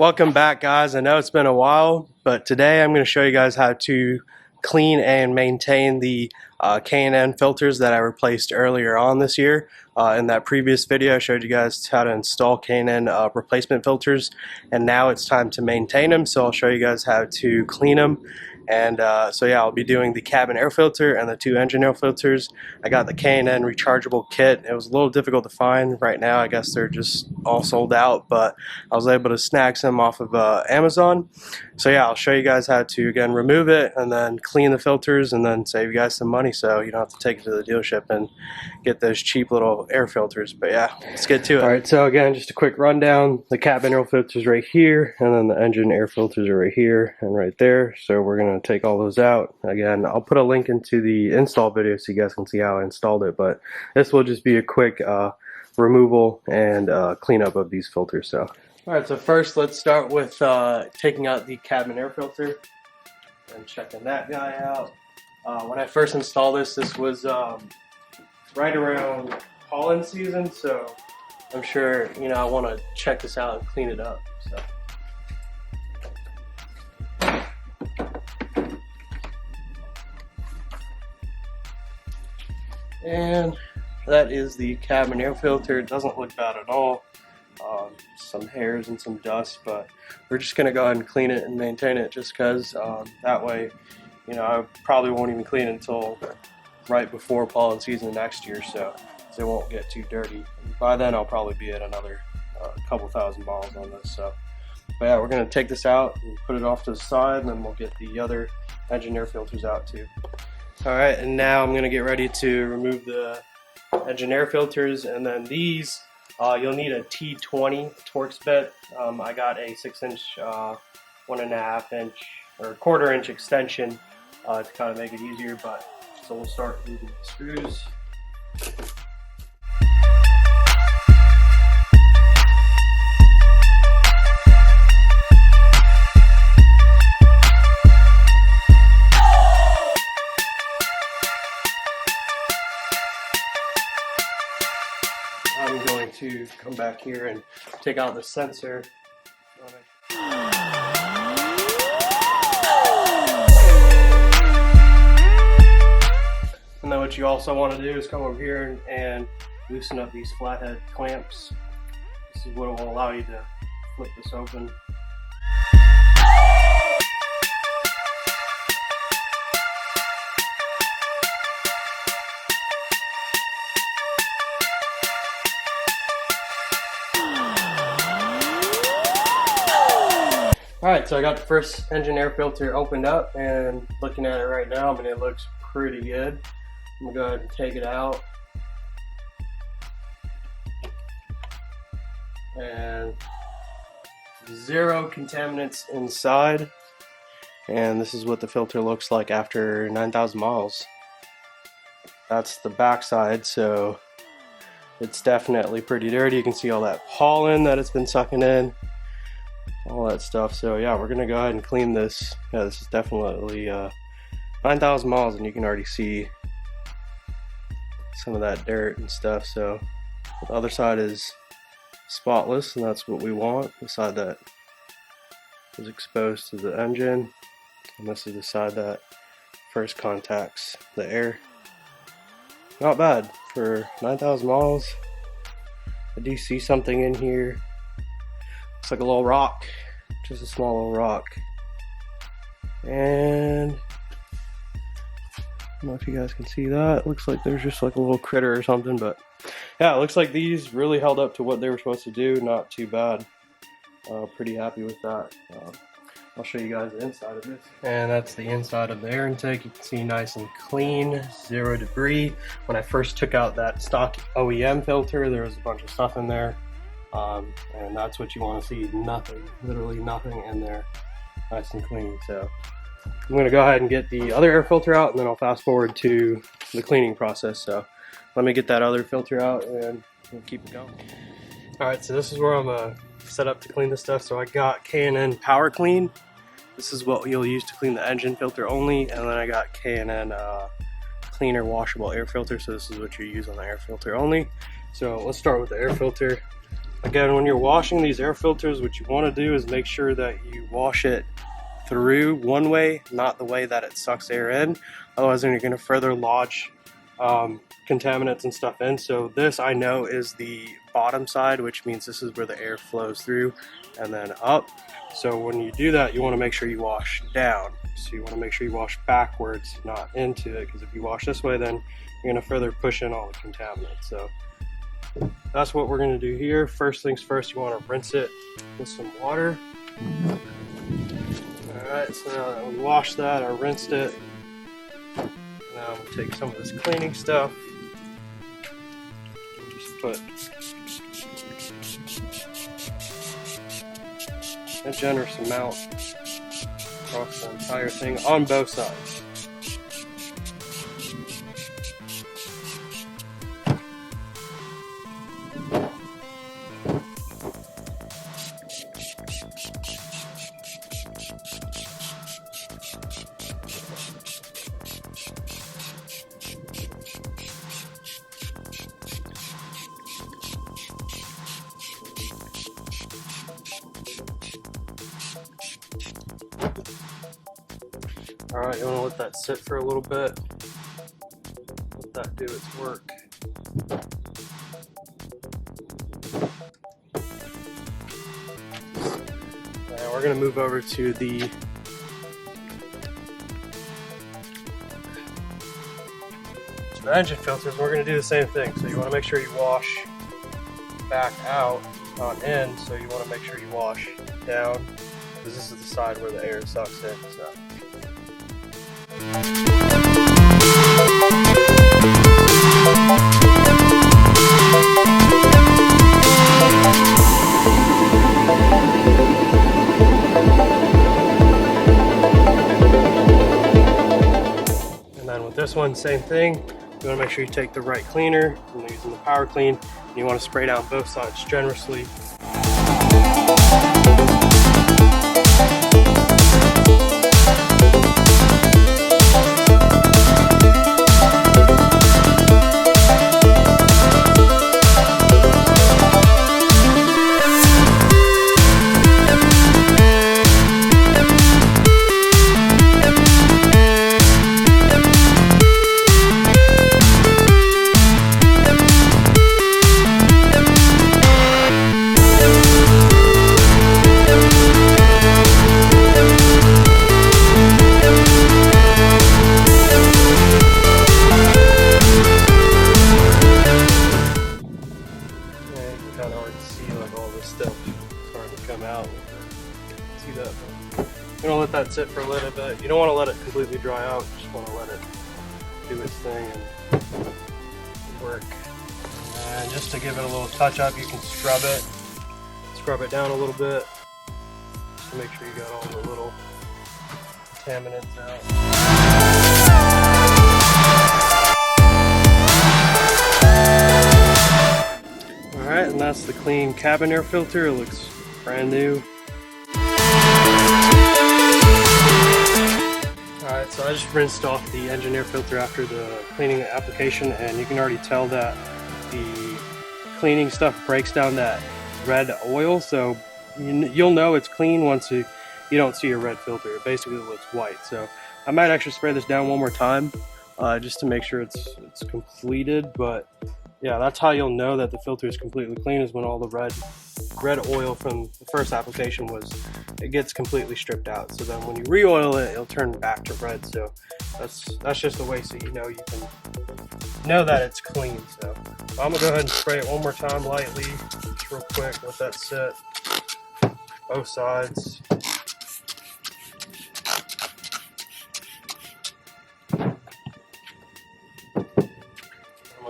Welcome back, guys. I know it's been a while, but today I'm going to show you guys how to clean and maintain the K&N filters that I replaced earlier on this year. In that previous video I showed you guys how to install K&N replacement filters, and now it's time to maintain them, so I'll show you guys how to clean them. And so yeah, I'll be doing the cabin air filter and the two engine air filters. I got the K&N rechargeable kit. It was a little difficult to find. Right now I guess they're just all sold out, but I was able to snag some off of Amazon. So yeah, I'll show you guys how to again remove it and then clean the filters and then save you guys some money so you don't have to take it to the dealership and get those cheap little air filters. But yeah, let's get to it. Alright, so again, just a quick rundown. The cabin air filters right here, and then the engine air filters are right here and right there. So we're going to take all those out. Again, I'll put a link into the install video so you guys can see how I installed it, but this will just be a quick removal and cleanup of these filters. So alright, so first let's start with taking out the cabin air filter and checking that guy out. When I first installed this was right around pollen season, so I'm sure I want to check this out and clean it up. So and that is the cabin air filter. It doesn't look bad at all. Some hairs and some dust, but we're just gonna go ahead and clean it and maintain it just because that way I probably won't even clean it until right before pollen season next year, so it won't get too dirty. And by then I'll probably be at another couple thousand miles on this. So but yeah, we're gonna take this out and put it off to the side, and then we'll get the other engine air filters out too. Alright, and now I'm gonna get ready to remove the engine air filters, and then these you'll need a T20 Torx bit. I got a 6-inch, 1.5 inch or 1/4 inch extension to kind of make it easier. But so we'll start removing the screws. I'm going to come back here and take out the sensor. And then what you also want to do is come over here and loosen up these flathead clamps. This is what will allow you to flip this open. Alright, so I got the first engine air filter opened up, and looking at it right now, I mean, it looks pretty good. I'm going to go ahead and take it out. And zero contaminants inside. And this is what the filter looks like after 9,000 miles. That's the back side, so it's definitely pretty dirty. You can see all that pollen that it's been sucking in, all that stuff. So yeah, we're gonna go ahead and clean this. Yeah, this is definitely 9,000 miles, and you can already see some of that dirt and stuff. So the other side is spotless, and that's what we want. The side that is exposed to the engine, and this is the side that first contacts the air. Not bad for 9,000 miles. I do see something in here. Looks like a little rock, just a small little rock. And I don't know if you guys can see that. It looks like there's just like a little critter or something, but yeah, it looks like these really held up to what they were supposed to do. Not too bad. Pretty happy with that. I'll show you guys the inside of this. And that's the inside of the air intake. You can see nice and clean, zero debris. When I first took out that stock OEM filter, there was a bunch of stuff in there. And that's what you want to see. Nothing, literally nothing in there. Nice and clean. So I'm going to go ahead and get the other air filter out, and then I'll fast forward to the cleaning process. So let me get that other filter out and we'll keep it going. Alright, so this is where I'm set up to clean this stuff. So I got K&N Power Clean. This is what you'll use to clean the engine filter only, and then I got K&N cleaner washable air filter. So this is what you use on the air filter only. So let's start with the air filter. Again, when you're washing these air filters, what you want to do is make sure that you wash it through one way, not the way that it sucks air in. Otherwise, then you're going to further lodge contaminants and stuff in. So this, I know, is the bottom side, which means this is where the air flows through and then up. So when you do that, you want to make sure you wash down. So you want to make sure you wash backwards, not into it, because if you wash this way, then you're going to further push in all the contaminants. So that's what we're going to do here. First things first, you want to rinse it with some water. Alright, so now that we washed that, I rinsed it. Now I'm going to take some of this cleaning stuff. Just put a generous amount across the entire thing on both sides. Alright, you want to let that sit for a little bit. Let that do its work. Now we're going to move over to the engine filters. We're going to do the same thing. So you want to make sure you wash back out, not in. So you want to make sure you wash down, because this is the side where the air sucks in. So. And then with this one, same thing. You want to make sure you take the right cleaner. I'm using the power clean. And you want to spray down both sides generously. Kind of hard to see, like all this stuff starting to come out. See that? You're gonna let that sit for a little bit. You don't want to let it completely dry out. You just want to let it do its thing and work. And just to give it a little touch up, you can scrub it down a little bit, just to make sure you got all the little contaminants out. Alright, and that's the clean cabin air filter. It looks brand new. Alright, so I just rinsed off the engine air filter after the cleaning application, and you can already tell that the cleaning stuff breaks down that red oil, so you'll know it's clean once you don't see a red filter. It basically looks white. So I might actually spray this down one more time just to make sure it's completed, but yeah, that's how you'll know that the filter is completely clean, is when all the red oil from the first application it gets completely stripped out. So then when you re-oil it, it'll turn back to red. So that's just a way so you can know that it's clean. So I'm gonna go ahead and spray it one more time lightly, just real quick, let that sit, both sides.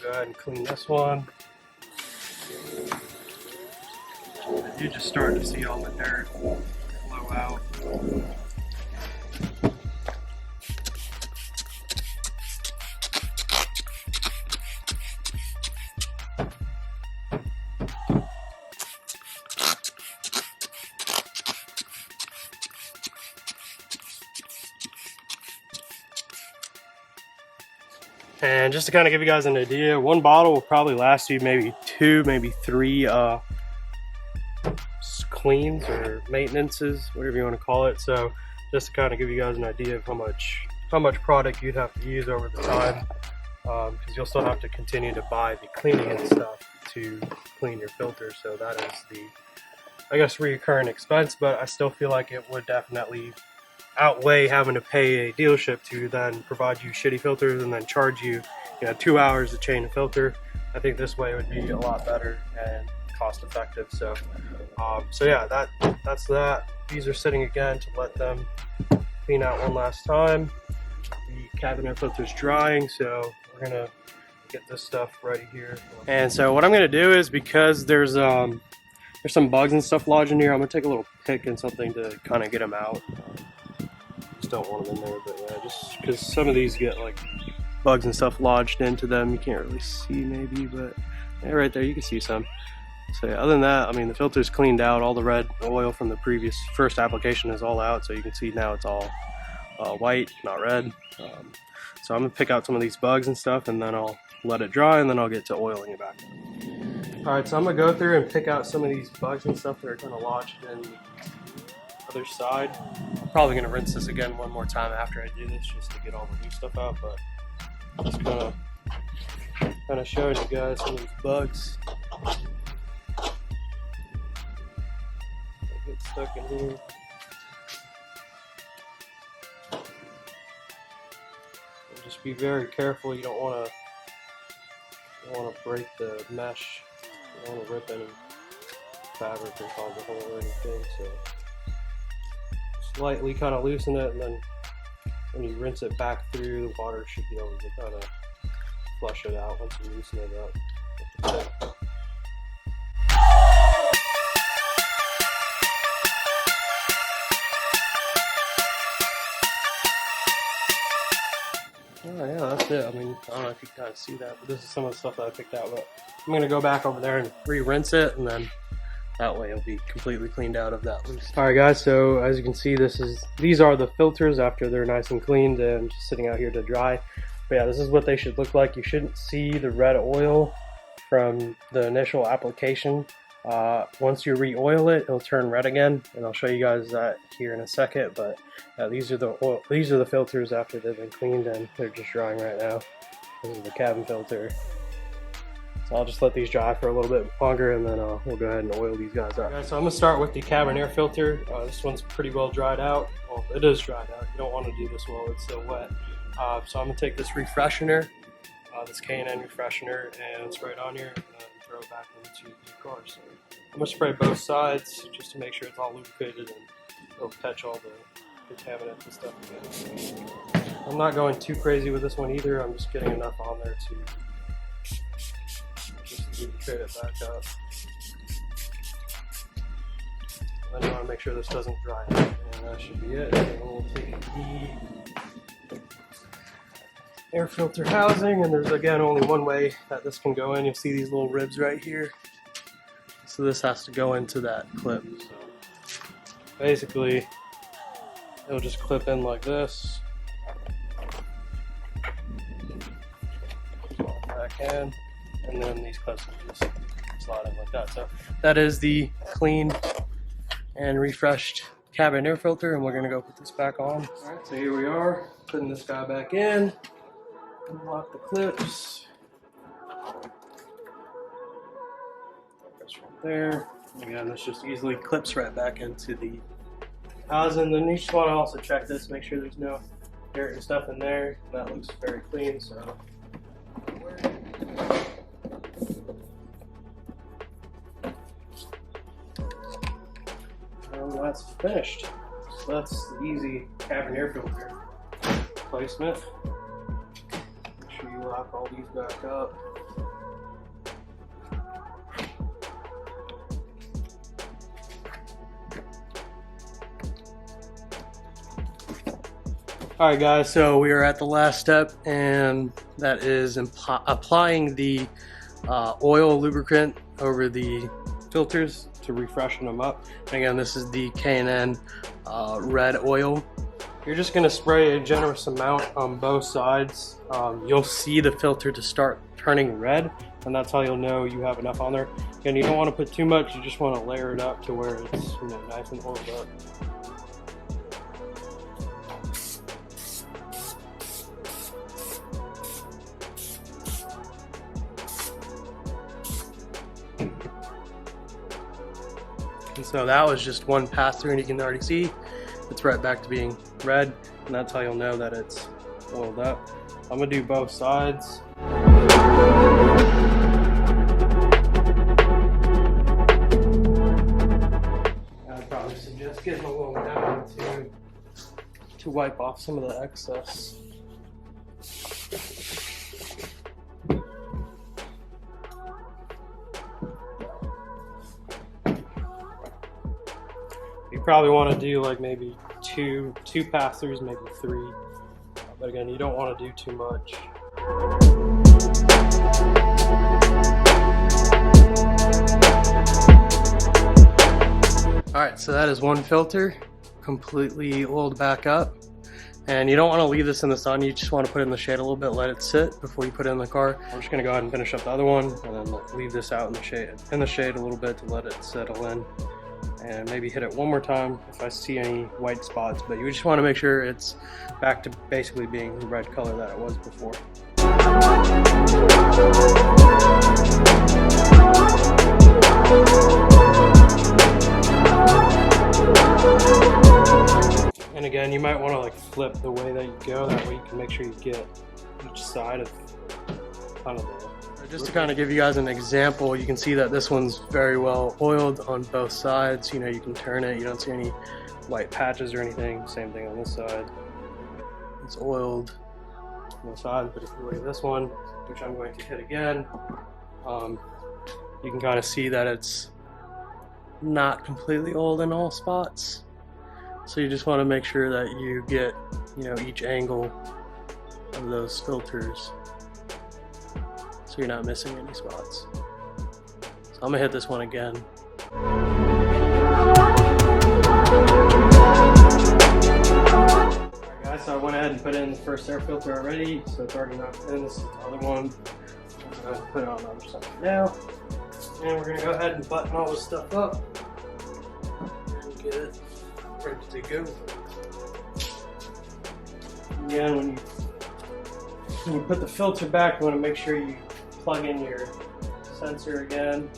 Go ahead and clean this one. You just start to see all the dirt flow out. And just to kind of give you guys an idea, one bottle will probably last you maybe 2, maybe 3 cleans or maintenances, whatever you want to call it. So just to kind of give you guys an idea of how much product you'd have to use over the time, because you'll still have to continue to buy the cleaning and stuff to clean your filter. So that is the, I guess, recurring expense, but I still feel like it would definitely outweigh having to pay a dealership to then provide you shitty filters and then charge you, 2 hours to change a filter. I think this way would be a lot better and cost effective. So yeah, that's that. These are sitting again to let them clean out one last time. The cabin air filter is drying, so we're gonna get this stuff ready here. And so what I'm gonna do is, because there's some bugs and stuff lodged in here, I'm gonna take a little pick and something to kind of get them out. Just don't want them in there, but yeah, just because some of these get like bugs and stuff lodged into them. You can't really see maybe, but yeah, right there you can see some. So yeah, other than that, I mean, the filter's cleaned out. All the red oil from the first application is all out, so you can see now it's all white, not red. So I'm gonna pick out some of these bugs and stuff, and then I'll let it dry, and then I'll get to oiling it back. Alright, so I'm gonna go through and pick out some of these bugs and stuff that are kind of lodged in the other side. I'm probably gonna rinse this again one more time after I do this, just to get all the new stuff out, but just kind of showing you guys some of these bugs. They get stuck in here. And just be very careful. You don't want to break the mesh. You don't want to rip any fabric and cause a hole or anything. So just lightly kind of loosen it, and then when you rinse it back through, the water should be able to kind of flush it out once you loosen it up. Oh yeah, that's it. I mean, I don't know if you can kind of see that, but this is some of the stuff that I picked out. But I'm gonna go back over there and re-rinse it, and then that way it'll be completely cleaned out of that loose. Alright guys, so as you can see, these are the filters after they're nice and cleaned and just sitting out here to dry. But yeah, this is what they should look like. You shouldn't see the red oil from the initial application. Once you re-oil it, it'll turn red again, and I'll show you guys that here in a second. But these are the filters after they've been cleaned, and they're just drying right now. This is the cabin filter. So I'll just let these dry for a little bit longer, and then we'll go ahead and oil these guys up. Okay, so I'm gonna start with the cabin air filter. This one's pretty well dried out. Well, it is dried out. You don't want to do this while it's still wet. So I'm gonna take this refreshener, this K&N refreshener, and spray it on here, and then throw it back into the car. So I'm gonna spray both sides just to make sure it's all lubricated and it'll catch all the contaminants and stuff again. I'm not going too crazy with this one either. I'm just getting enough on there to just lubricate it back up. I just want to make sure this doesn't dry out, and that should be it. And we'll take the air filter housing, and there's again only one way that this can go in. You'll see these little ribs right here. So this has to go into that clip. So basically, it'll just clip in like this. Back in, and then these clips will just slide in like that. So that is the clean and refreshed cabin air filter, and we're gonna go put this back on. All right, so here we are, putting this guy back in. Unlock the clips. That's right there. Again, this just easily clips right back into the housing. Then you just want to also check this, make sure there's no dirt and stuff in there. That looks very clean, so. And that's finished. So that's the easy cabin air filter placement. Make sure you lock all these back up. Alright guys, so we are at the last step, and that is applying the oil lubricant over the filters to refreshen them up. And again, this is the K&N red oil. You're just going to spray a generous amount on both sides. You'll see the filter to start turning red and that's how you'll know you have enough on there. And you don't want to put too much, you just want to layer it up to where it's, you know, nice and oiled up. And so that was just one pass through, and you can already see it's right back to being red, and that's how you'll know that it's oiled up. I'm gonna do both sides. I'd probably suggest getting a little down to wipe off some of the excess. You probably want to do like maybe two pass-throughs, maybe 3. But again, you don't want to do too much. Alright, so that is one filter completely oiled back up. And you don't want to leave this in the sun, you just want to put it in the shade a little bit, let it sit before you put it in the car. I'm just going to go ahead and finish up the other one, and then leave this out in the shade a little bit to let it settle in. And maybe hit it one more time if I see any white spots, but you just want to make sure it's back to basically being the red color that it was before. And again, you might want to like flip the way that you go, that way you can make sure you get each side of kind of the. Just to kind of give you guys an example, you can see that this one's very well oiled on both sides. You know, you can turn it, you don't see any white patches or anything. Same thing on this side. It's oiled on the side, but if you look at this one, which I'm going to hit again, you can kind of see that it's not completely oiled in all spots. So you just want to make sure that you get, you know, each angle of those filters, so you're not missing any spots. So I'm gonna hit this one again. Alright guys, so I went ahead and put in the first air filter already, so it's already knocked in. This is the other one. I'm gonna put it on the other side now. And we're gonna go ahead and button all this stuff up and get it ready to go. Again, when you put the filter back, you want to make sure you plug in your sensor again.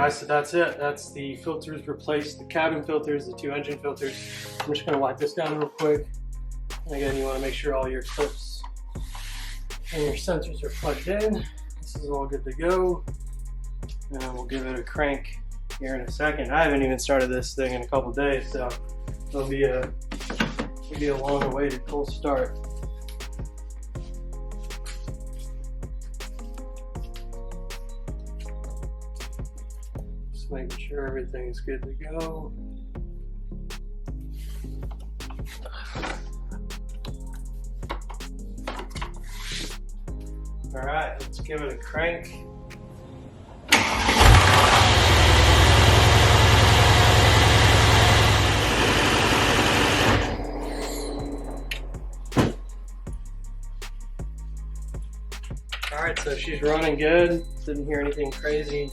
So that's it. That's the filters replaced, the cabin filters, the 2 engine filters. I'm just going to wipe this down real quick. And again, you want to make sure all your clips and your sensors are plugged in. This is all good to go. And we'll give it a crank here in a second. I haven't even started this thing in a couple days, so it'll be a long-awaited cold start. Making sure everything's good to go. All right, let's give it a crank. All right, so she's running good. Didn't hear anything crazy.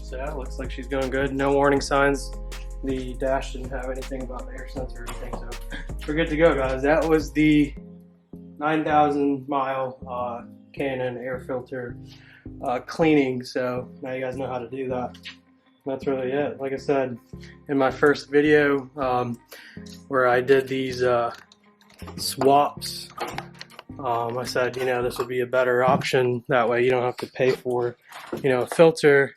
So yeah, looks like she's going good. No warning signs. The dash didn't have anything about the air sensor or anything, so we're good to go, guys. That was the 9,000 mile K&N air filter cleaning. So now you guys know how to do that. That's really it. Like I said in my first video, where I did these swaps, I said, you know, this would be a better option. That way you don't have to pay for, you know, a filter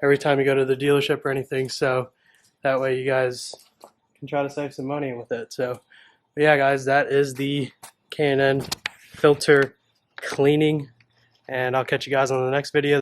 every time you go to the dealership or anything. So that way you guys can try to save some money with it. So But yeah, guys, that is the K&N filter cleaning, and I'll catch you guys on the next video.